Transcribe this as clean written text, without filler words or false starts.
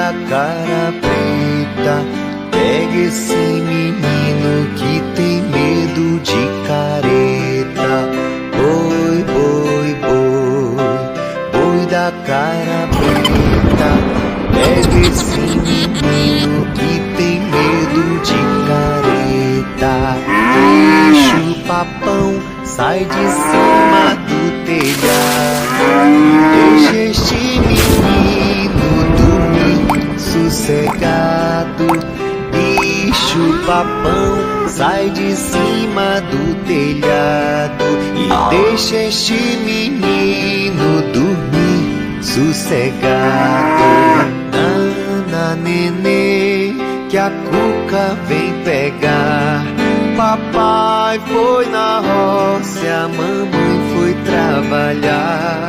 da cara preta, pega esse menino que tem medo de careta. Boi, boi, boi, boi da cara preta, pega esse menino que tem medo de careta. Deixa o papão, sai de cima do telhado, deixa este menino dormir sossegado. Deixa o papão, sai de cima do telhado e deixa este menino dormir sossegado. Nana, nenê, que a cuca vem pegar. Papai foi na roça, a mamãe foi trabalhar.